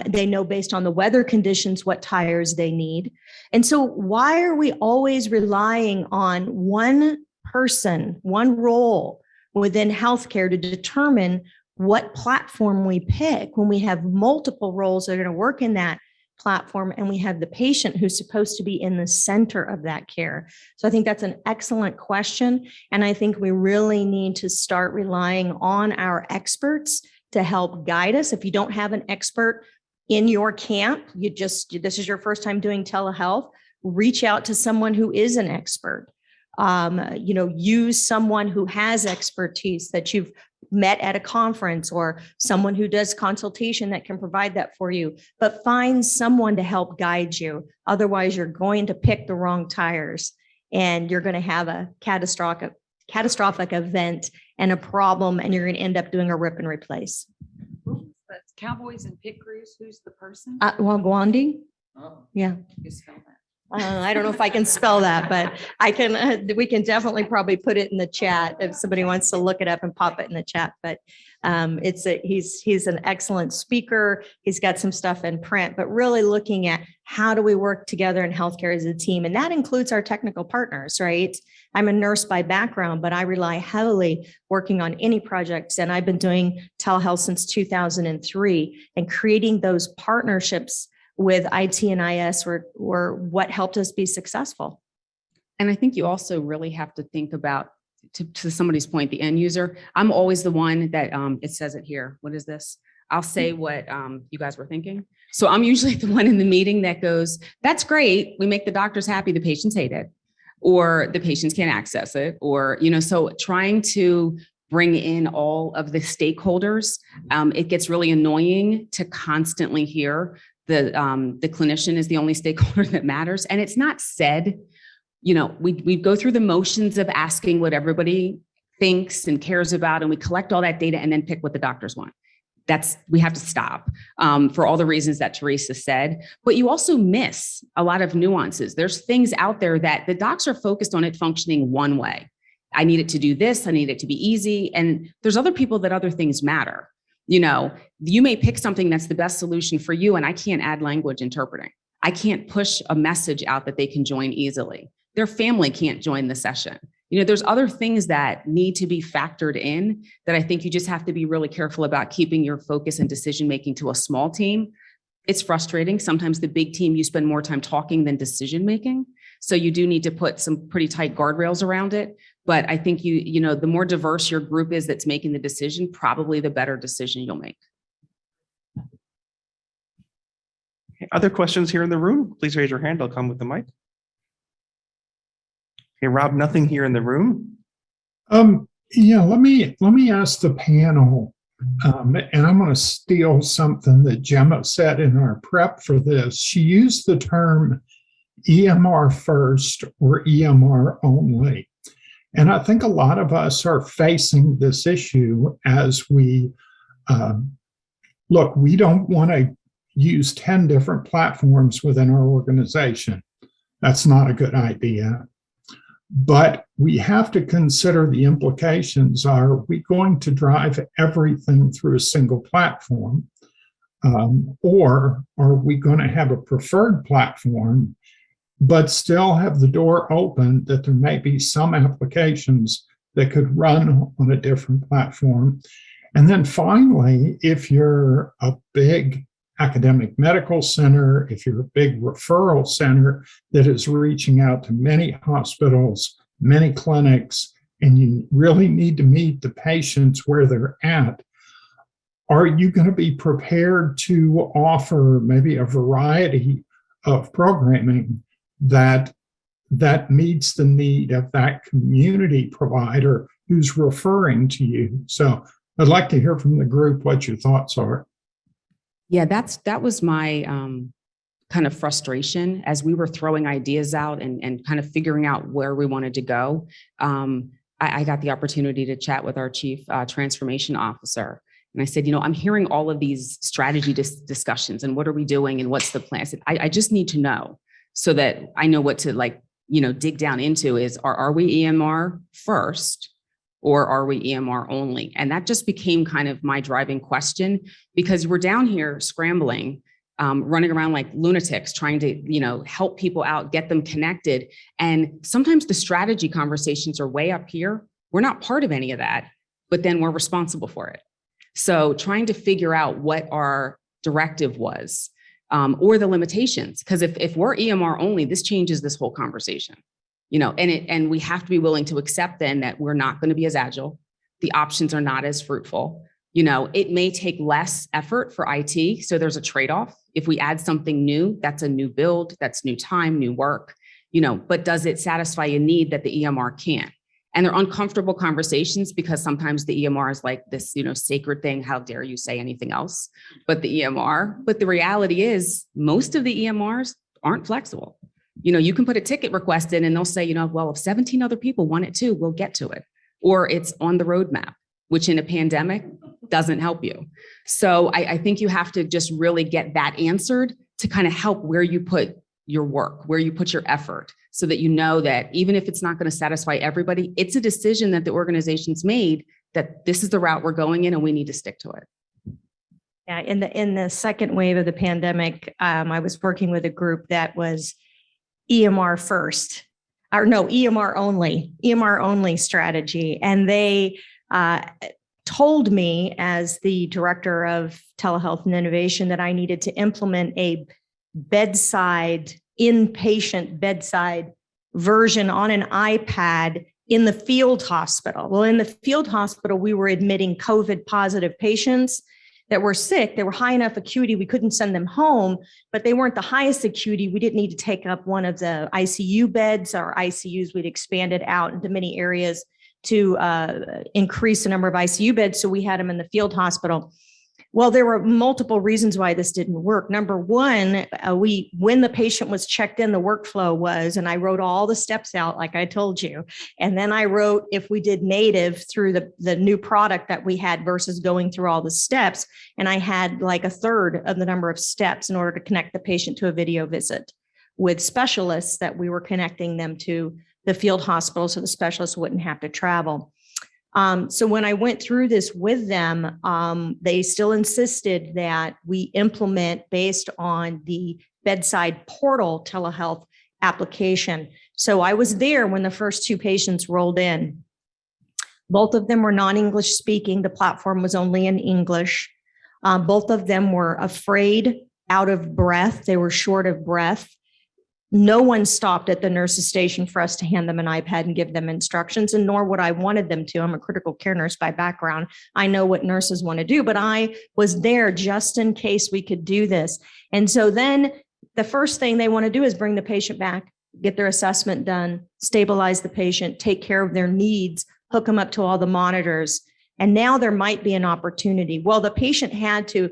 They know based on the weather conditions what tires they need. And so why are we always relying on one person, one role within healthcare to determine what platform we pick when we have multiple roles that are going to work in that platform and we have the patient who's supposed to be in the center of that care? So I think that's an excellent question. And I think we really need to start relying on our experts to help guide us. If you don't have an expert in your camp, this is your first time doing telehealth, reach out to someone who is an expert. Use someone who has expertise that you've met at a conference or someone who does consultation that can provide that for you, but find someone to help guide you. Otherwise, you're going to pick the wrong tires and you're going to have a catastrophic event and a problem, and you're going to end up doing a rip and replace. Cowboys and pit crews, who's the person? Gwandi? Oh. Yeah. You spell that. I don't know if I can spell that, but I can, we can definitely probably put it in the chat if somebody wants to look it up and pop it in the chat. But he's an excellent speaker. He's got some stuff in print, but really looking at how do we work together in healthcare as a team? And that includes our technical partners, right? I'm a nurse by background, but I rely heavily working on any projects. And I've been doing telehealth since 2003, and creating those partnerships with IT and IS were what helped us be successful. And I think you also really have to think about, to somebody's point, the end user. I'm always the one that, it says it here. What is this? I'll say what you guys were thinking. So I'm usually the one in the meeting that goes, that's great. We make the doctors happy, the patients hate it, or the patients can't access it, or, so trying to bring in all of the stakeholders, it gets really annoying to constantly hear the clinician is the only stakeholder that matters. And it's not said, we go through the motions of asking what everybody thinks and cares about, and we collect all that data and then pick what the doctors want. We have to stop for all the reasons that Teresa said, but you also miss a lot of nuances. There's things out there that the docs are focused on it functioning one way. I need it to do this. I need it to be easy. And there's other people that other things matter. You may pick something that's the best solution for you, and I can't add language interpreting. I can't push a message out that they can join easily. Their family can't join the session. There's other things that need to be factored in that I think you just have to be really careful about keeping your focus and decision-making to a small team. It's frustrating. Sometimes the big team, you spend more time talking than decision-making. So you do need to put some pretty tight guardrails around it. But I think the more diverse your group is that's making the decision, probably the better decision you'll make. Other questions here in the room? Please raise your hand. I'll come with the mic. Okay, Rob, nothing here in the room. Let me ask the panel, and I'm going to steal something that Gemma said in our prep for this. She used the term EMR first or EMR only. And I think a lot of us are facing this issue as we look, we don't want to use 10 different platforms within our organization. That's not a good idea. But we have to consider the implications. Are we going to drive everything through a single platform? Or are we going to have a preferred platform, but still have the door open that there may be some applications that could run on a different platform? And then finally, if you're a big academic medical center, if you're a big referral center that is reaching out to many hospitals, many clinics, and you really need to meet the patients where they're at, are you going to be prepared to offer maybe a variety of programming that meets the need of that community provider who's referring to you? So I'd like to hear from the group what your thoughts are. Yeah, that was my kind of frustration as we were throwing ideas out and kind of figuring out where we wanted to go. I got the opportunity to chat with our chief transformation officer. And I said, I'm hearing all of these strategy discussions and what are we doing and what's the plan? I said, I just need to know so that I know what to dig down into is, are we EMR first or are we EMR only? And that just became kind of my driving question, because we're down here scrambling, running around like lunatics, trying to, help people out, get them connected. And sometimes the strategy conversations are way up here. We're not part of any of that, but then we're responsible for it. So trying to figure out what our directive was, or the limitations, because if we're EMR only, this changes this whole conversation. And we have to be willing to accept then that we're not going to be as agile. The options are not as fruitful. It may take less effort for IT. So there's a trade-off. If we add something new, that's a new build, that's new time, new work, but does it satisfy a need that the EMR can't? And they're uncomfortable conversations because sometimes the EMR is like this, sacred thing. How dare you say anything else but the EMR? But the reality is most of the EMRs aren't flexible. You can put a ticket request in and they'll say, well, if 17 other people want it too, we'll get to it. Or it's on the roadmap, which in a pandemic doesn't help you. So I think you have to just really get that answered to kind of help where you put your work, where you put your effort, so that you know that even if it's not going to satisfy everybody, it's a decision that the organization's made that this is the route we're going in and we need to stick to it. Yeah, in the second wave of the pandemic, I was working with a group that was EMR first, or no, EMR only strategy. And they told me, as the director of telehealth and innovation, that I needed to implement a inpatient bedside version on an iPad in the field hospital. Well, in the field hospital, we were admitting COVID positive patients that were sick. They were high enough acuity, we couldn't send them home, but they weren't the highest acuity. We didn't need to take up one of the ICU beds. Our ICUs, we'd expanded out into many areas to increase the number of ICU beds. So we had them in the field hospital. Well, there were multiple reasons why this didn't work. Number one, when the patient was checked in, the workflow was, and I wrote all the steps out like I told you. And then I wrote, if we did native through the new product that we had versus going through all the steps. And I had like a third of the number of steps in order to connect the patient to a video visit with specialists that we were connecting them to the field hospital so the specialists wouldn't have to travel. So when I went through this with them, they still insisted that we implement based on the bedside portal telehealth application. So I was there when the first two patients rolled in. Both of them were non-English speaking. The platform was only in English. Both of them were afraid, out of breath. They were short of breath. No one stopped at the nurse's station for us to hand them an iPad and give them instructions, and nor would I wanted them to. I'm a critical care nurse by background. I know what nurses want to do, but I was there just in case we could do this. And so then the first thing they want to do is bring the patient back, get their assessment done, stabilize the patient, take care of their needs, hook them up to all the monitors. And now there might be an opportunity. Well, the patient had to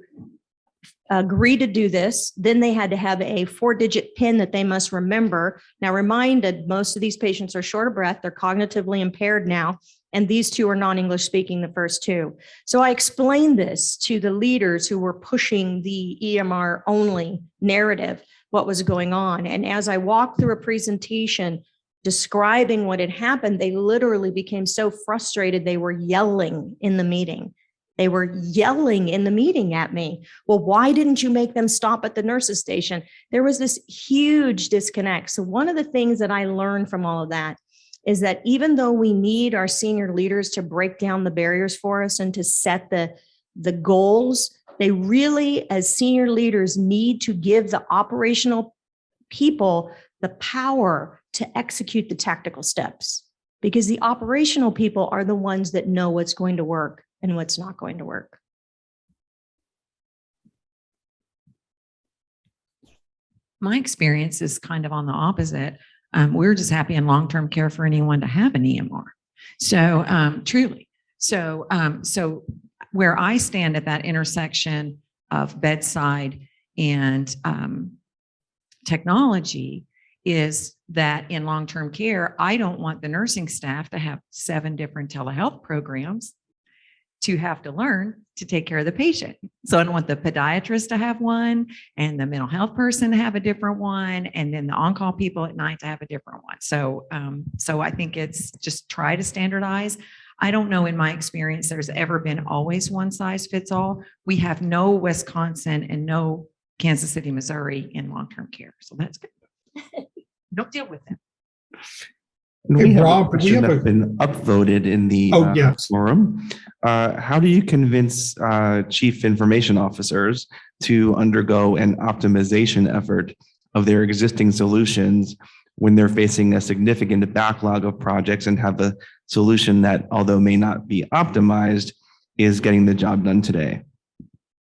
agree to do this. Then they had to have a 4-digit PIN that they must remember. Now, reminded, most of these patients are short of breath. They're cognitively impaired now. And these two are non-English speaking, the first two. So I explained this to the leaders who were pushing the EMR only narrative, what was going on. And as I walked through a presentation describing what had happened, they literally became so frustrated, they were yelling in the meeting. They were yelling in the meeting at me. Well, why didn't you make them stop at the nurse's station? There was this huge disconnect. So one of the things that I learned from all of that is that even though we need our senior leaders to break down the barriers for us and to set the goals, they really, as senior leaders, need to give the operational people the power to execute the tactical steps, because the operational people are the ones that know what's going to work and what's not going to work. My experience is kind of on the opposite. We're just happy in long-term care for anyone to have an EMR. So truly, so where I stand at that intersection of bedside and technology is that in long-term care, I don't want the nursing staff to have 7 different telehealth programs to have to learn to take care of the patient. So I don't want the podiatrist to have one and the mental health person to have a different one, and then the on-call people at night to have a different one. So, so I think it's just try to standardize. I don't know, in my experience, there's ever been always one size fits all. We have no Wisconsin and no Kansas City, Missouri in long-term care. So that's good. Don't deal with them. And Hey, we have Rob, a question that's been upvoted in the yes. forum. How do you convince chief information officers to undergo an optimization effort of their existing solutions when they're facing a significant backlog of projects and have a solution that, although may not be optimized, is getting the job done today?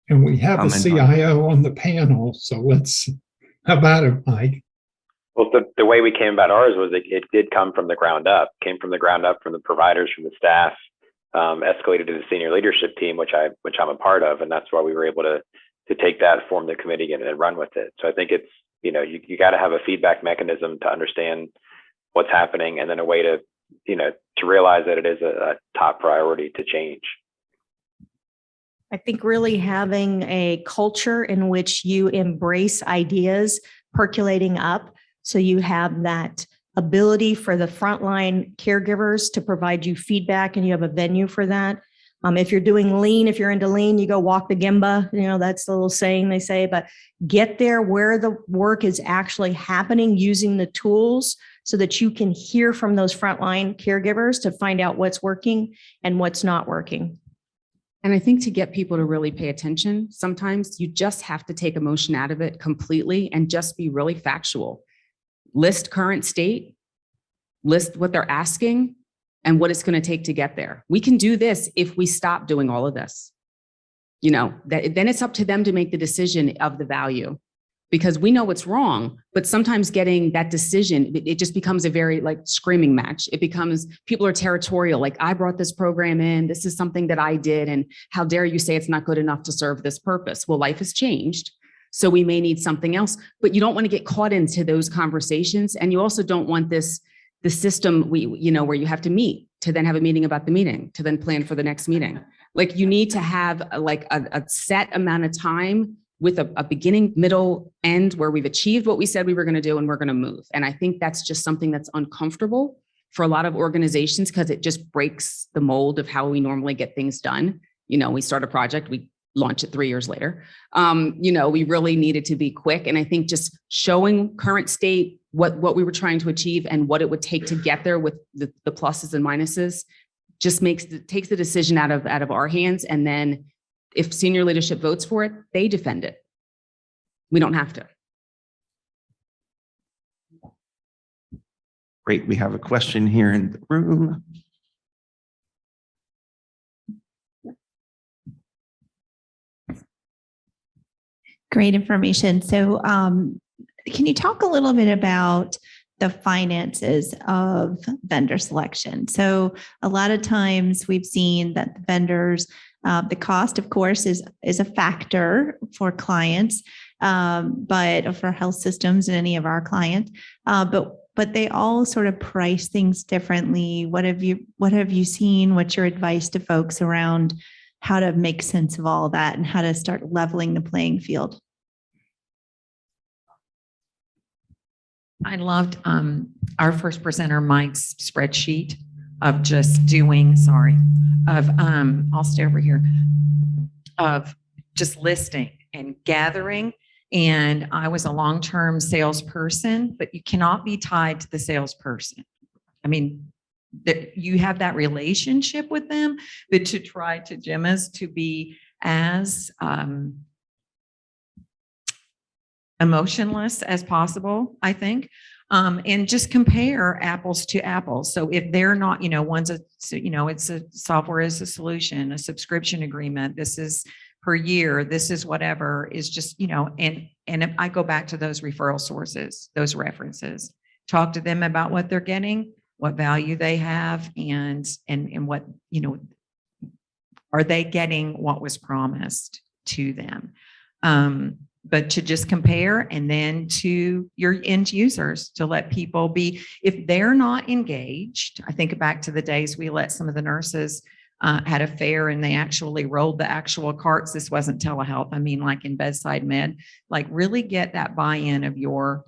And we have a CIO on the panel, so let's, how about it, Mike? Well, the way we came about ours was it did come from the ground up, came from the ground up from the providers, from the staff, escalated to the senior leadership team, which I'm a part of. And that's why we were able to take that, form the committee and run with it. So I think it's, you got to have a feedback mechanism to understand what's happening, and then a way to, to realize that it is a top priority to change. I think really having a culture in which you embrace ideas percolating up. So you have that ability for the frontline caregivers to provide you feedback, and you have a venue for that. If you're doing lean, if you're into lean, you go walk the Gemba, that's the little saying they say, but get there where the work is actually happening using the tools so that you can hear from those frontline caregivers to find out what's working and what's not working. And I think to get people to really pay attention, sometimes you just have to take emotion out of it completely and just be really factual. List current state, list what they're asking, and what it's going to take to get there. We can do this if we stop doing all of this. Then it's up to them to make the decision of the value, because we know what's wrong, but sometimes getting that decision, it just becomes a very screaming match. It becomes, people are territorial. Like, I brought this program in, this is something that I did, and how dare you say it's not good enough to serve this purpose? Well, life has changed. So we may need something else, but you don't want to get caught into those conversations. And you also don't want the system where you have to meet, to then have a meeting about the meeting, to then plan for the next meeting. Like, you need to have a set amount of time with a beginning, middle, end, where we've achieved what we said we were going to do and we're going to move. And I think that's just something that's uncomfortable for a lot of organizations, because it just breaks the mold of how we normally get things done. We start a project, we launch it 3 years later. We really needed to be quick. And I think just showing current state, what we were trying to achieve and what it would take to get there with the pluses and minuses, just takes the decision out of our hands. And then if senior leadership votes for it, they defend it. We don't have to. Great. We have a question here in the room. Great information. So can you talk a little bit about the finances of vendor selection? So a lot of times we've seen that the vendors, the cost, of course, is a factor for clients, but for health systems and any of our clients, but they all sort of price things differently. What have you seen? What's your advice to folks around how to make sense of all that and how to start leveling the playing field? I loved our first presenter, Mike's spreadsheet of just doing, I'll stay over here, of just listing and gathering. And I was a long-term salesperson, but you cannot be tied to the salesperson. I mean, you have that relationship with them, but to try to, Gemma's, to be as emotionless as possible, I think, and just compare apples to apples. So if they're not, one's it's a software as a solution, a subscription agreement, this is per year, this is whatever, is just, and if I go back to those referral sources, those references, talk to them about what they're getting, what value they have, and what, are they getting what was promised to them? But to just compare, and then to your end users, to let people be, if they're not engaged. I think back to the days we let some of the nurses had a fair and they actually rolled the actual carts. This wasn't telehealth. I mean, like in bedside med, like really get that buy-in of your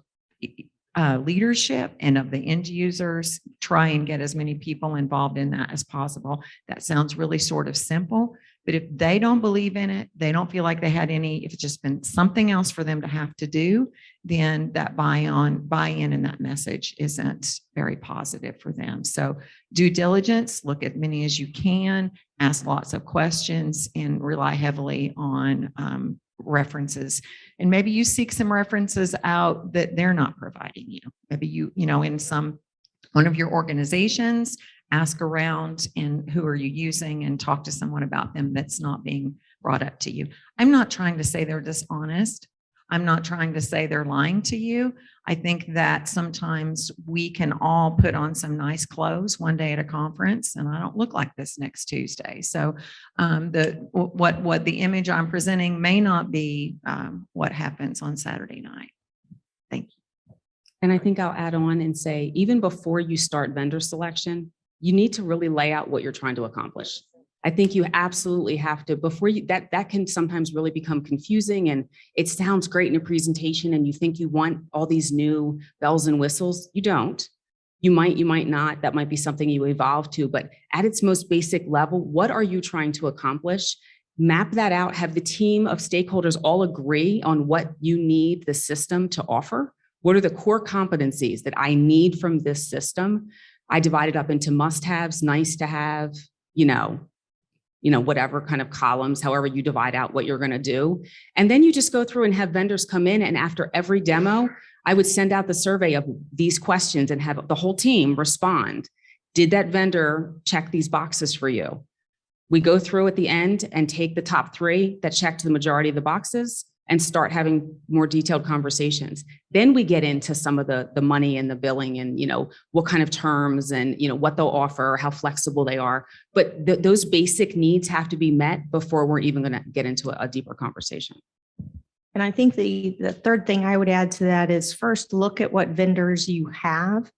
leadership and of the end users. Try and get as many people involved in that as possible. That sounds really sort of simple, but if they don't believe in it, they don't feel like they had any, if it's just been something else for them to have to do, then that buy-in and that message isn't very positive for them. So due diligence, look at many as you can, ask lots of questions, and rely heavily on references. And maybe you seek some references out that they're not providing you. Maybe in one of your organizations, ask around and who are you using, and talk to someone about them that's not being brought up to you. I'm not trying to say they're dishonest. I'm not trying to say they're lying to you. I think that sometimes we can all put on some nice clothes one day at a conference, and I don't look like this next Tuesday. So what the image I'm presenting may not be what happens on Saturday night. Thank you. And I think I'll add on and say, even before you start vendor selection, you need to really lay out what you're trying to accomplish. I think you absolutely have to, before you, that can sometimes really become confusing, and it sounds great in a presentation and you think you want all these new bells and whistles. You don't. You might not. That might be something you evolve to, but at its most basic level, what are you trying to accomplish? Map that out, have the team of stakeholders all agree on what you need the system to offer. What are the core competencies that I need from this system? I divide it up into must-haves, nice to have, whatever kind of columns, however you divide out what you're going to do. And then you just go through and have vendors come in, and after every demo, I would send out the survey of these questions and have the whole team respond. Did that vendor check these boxes for you? We go through at the end and take the top 3 that checked the majority of the boxes and start having more detailed conversations. Then we get into some of the money and the billing and, what kind of terms and, what they'll offer, how flexible they are. But those basic needs have to be met before we're even going to get into a deeper conversation. And I think the third thing I would add to that is first look at what vendors you have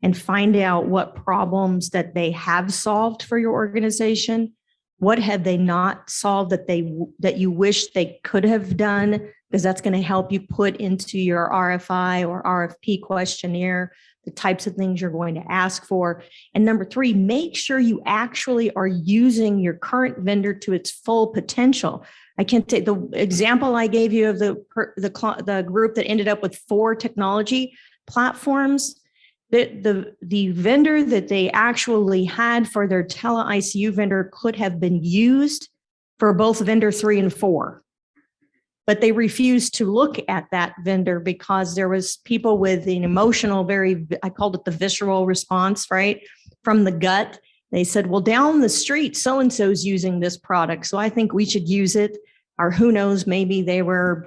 and find out what problems that they have solved for your organization. What have they not solved that you wish they could have done? Because that's going to help you put into your RFI or RFP questionnaire the types of things you're going to ask for. And number 3, make sure you actually are using your current vendor to its full potential. I can't take the example I gave you of the group that ended up with 4 technology platforms. The vendor that they actually had for their tele-ICU vendor could have been used for both vendor 3 and 4. But they refused to look at that vendor because there was people with an emotional, I called it the visceral response, right? From the gut. They said, well, down the street, so-and-so's using this product, so I think we should use it. Or who knows, maybe they were,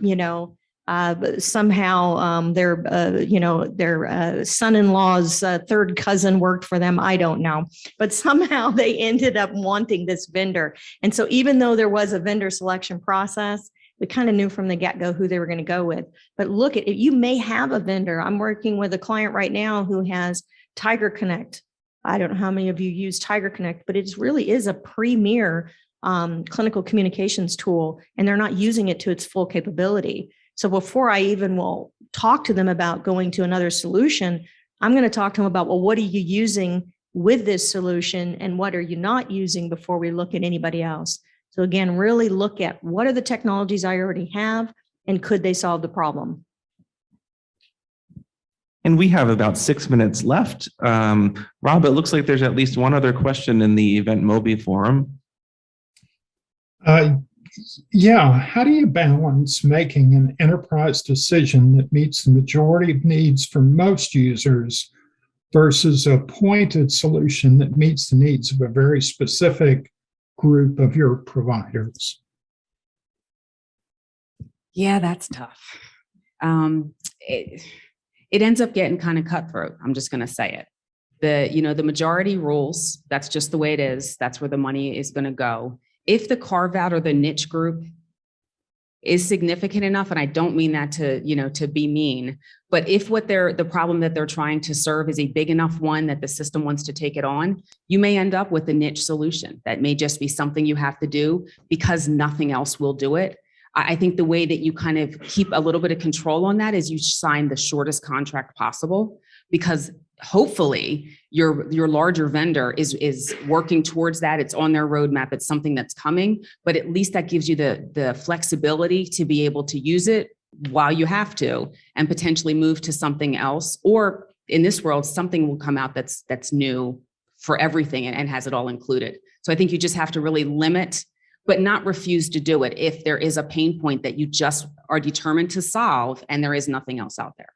somehow their son-in-law's third cousin worked for them. I don't know, but somehow they ended up wanting this vendor. And so even though there was a vendor selection process, we kind of knew from the get-go who they were going to go with. But look at it, you may have a vendor. I'm working with a client right now who has Tiger Connect. I don't know how many of you use Tiger Connect, but it really is a premier clinical communications tool, and they're not using it to its full capability. So before I even will talk to them about going to another solution, I'm going to talk to them about, well, what are you using with this solution and what are you not using before we look at anybody else? So again, really look at what are the technologies I already have and could they solve the problem? And we have about 6 minutes left. Rob, it looks like there's at least one other question in the Event Mobi forum. Yeah, how do you balance making an enterprise decision that meets the majority of needs for most users versus a pointed solution that meets the needs of a very specific group of your providers? Yeah, that's tough. It ends up getting kind of cutthroat. I'm just going to say it. The majority rules, that's just the way it is. That's where the money is going to go. If the carve out or the niche group is significant enough, and I don't mean that to be mean, but if the problem that they're trying to serve is a big enough one that the system wants to take it on, you may end up with a niche solution. That may just be something you have to do because nothing else will do it. I think the way that you kind of keep a little bit of control on that is you sign the shortest contract possible, because hopefully your larger vendor is working towards that. It's on their roadmap. It's something that's coming, but at least that gives you the flexibility to be able to use it while you have to and potentially move to something else. Or in this world, something will come out that's new for everything and has it all included. So I think you just have to really limit, but not refuse to do it if there is a pain point that you just are determined to solve and there is nothing else out there.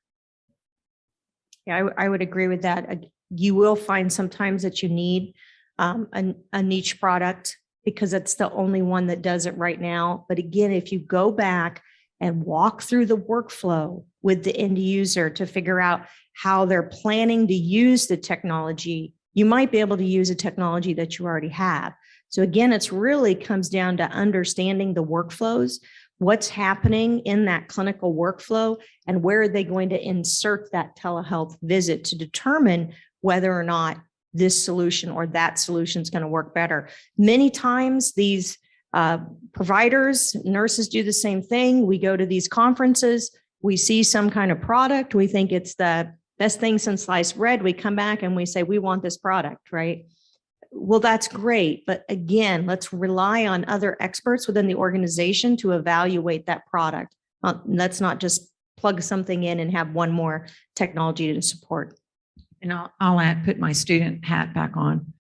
Yeah, I would agree with that. You will find sometimes that you need a niche product because it's the only one that does it right now. But again, if you go back and walk through the workflow with the end user to figure out how they're planning to use the technology, you might be able to use a technology that you already have. So again, it's really comes down to understanding the workflows, what's happening in that clinical workflow, and where are they going to insert that telehealth visit to determine whether or not this solution or that solution is going to work better. Many times these providers, nurses do the same thing. We go to these conferences, we see some kind of product, we think it's the best thing since sliced bread. We come back and we say, we want this product, right? Well, that's great. But again, let's rely on other experts within the organization to evaluate that product. Let's not just plug something in and have one more technology to support. And I'll add, put my student hat back on,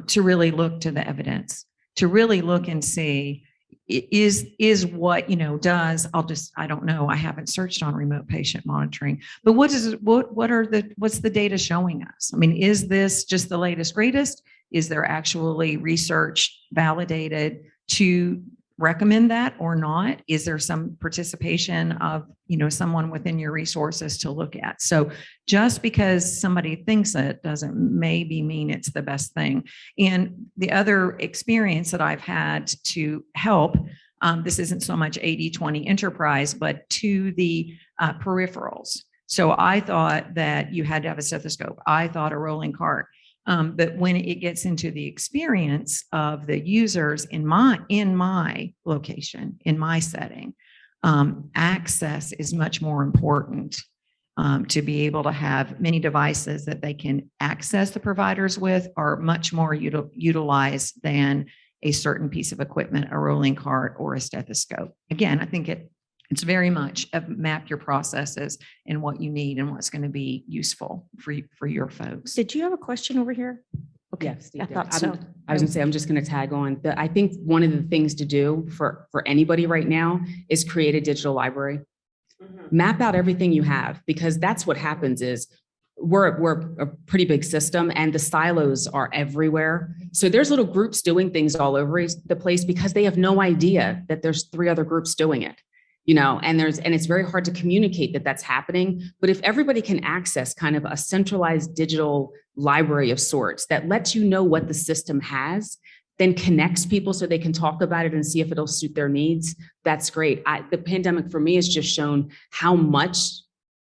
to really look to the evidence, to really look and see is what, I don't know. I haven't searched on remote patient monitoring, but what's the data showing us? I mean, is this just the latest, greatest? Is there actually research validated to recommend that or not? Is there some participation of, someone within your resources to look at? So just because somebody thinks it doesn't maybe mean it's the best thing. And the other experience that I've had to help, this isn't so much 80/20 enterprise, but to the peripherals. So I thought that you had to have a stethoscope. I thought a rolling cart. But when it gets into the experience of the users in my location, in my setting, access is much more important, to be able to have many devices that they can access the providers with are much more utilized than a certain piece of equipment, a rolling cart or a stethoscope. Again, I think it's very much map your processes and what you need and what's going to be useful for your folks. Did you have a question over here? Okay, Yes, Steve I did. thought so. I was gonna say, I'm just gonna tag on. I think one of the things to do for anybody right now is create a digital library. Map out everything you have, because that's what happens is we're a pretty big system and the silos are everywhere. So there's little groups doing things all over the place because they have no idea that there's 3 other groups doing it. And it's very hard to communicate that that's happening. But if everybody can access kind of a centralized digital library of sorts that lets you know what the system has, then connects people so they can talk about it and see if it'll suit their needs, that's great. The pandemic for me has just shown how much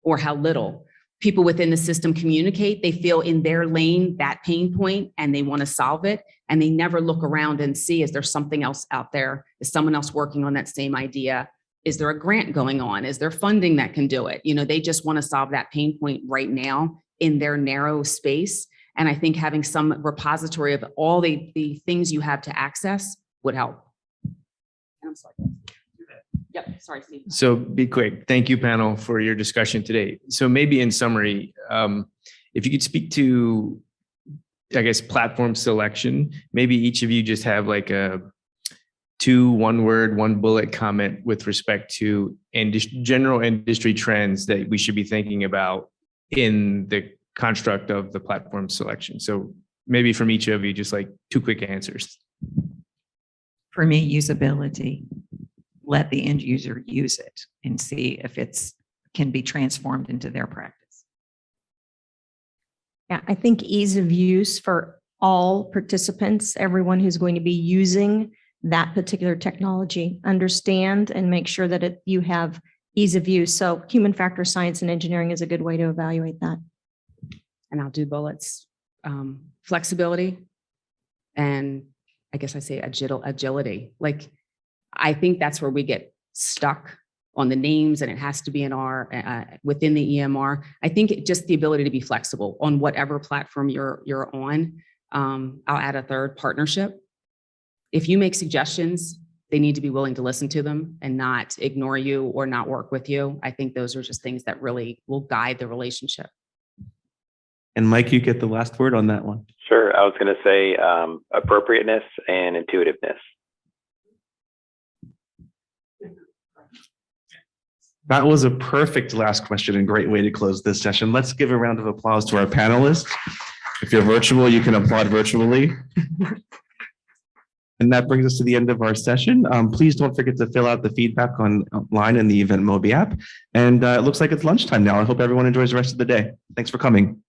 or how little people within the system communicate. They feel in their lane that pain point and they want to solve it. And they never look around and see, is there something else out there? Is someone else working on that same idea? Is there a grant going on? Is there funding that can do it? They just want to solve that pain point right now in their narrow space. And I think having some repository of all the things you have to access would help. I'm sorry. Yep, sorry, Steve. So be quick. Thank you, panel, for your discussion today. So maybe in summary, if you could speak to, I guess, platform selection, maybe each of you just have like a 1 word, 1 bullet comment with respect to general industry trends that we should be thinking about in the construct of the platform selection. So maybe from each of you, just like 2 quick answers. For me, usability. Let the end user use it and see if can be transformed into their practice. Yeah, I think ease of use for all participants, everyone who's going to be using that particular technology, understand and make sure that you have ease of use. So human factor science and engineering is a good way to evaluate that. And I'll do bullets, flexibility, and I guess I say agility. Like, I think that's where we get stuck on the names, and it has to be in within the EMR. I think just the ability to be flexible on whatever platform you're on. I'll add a third: partnership. If you make suggestions, they need to be willing to listen to them and not ignore you or not work with you. I think those are just things that really will guide the relationship. And Mike, you get the last word on that one. Sure. I was going to say appropriateness and intuitiveness. That was a perfect last question and great way to close this session. Let's give a round of applause to our panelists. If you're virtual, you can applaud virtually. And that brings us to the end of our session. Please don't forget to fill out the feedback online in the Event Mobi app. And it looks like it's lunchtime now. I hope everyone enjoys the rest of the day. Thanks for coming.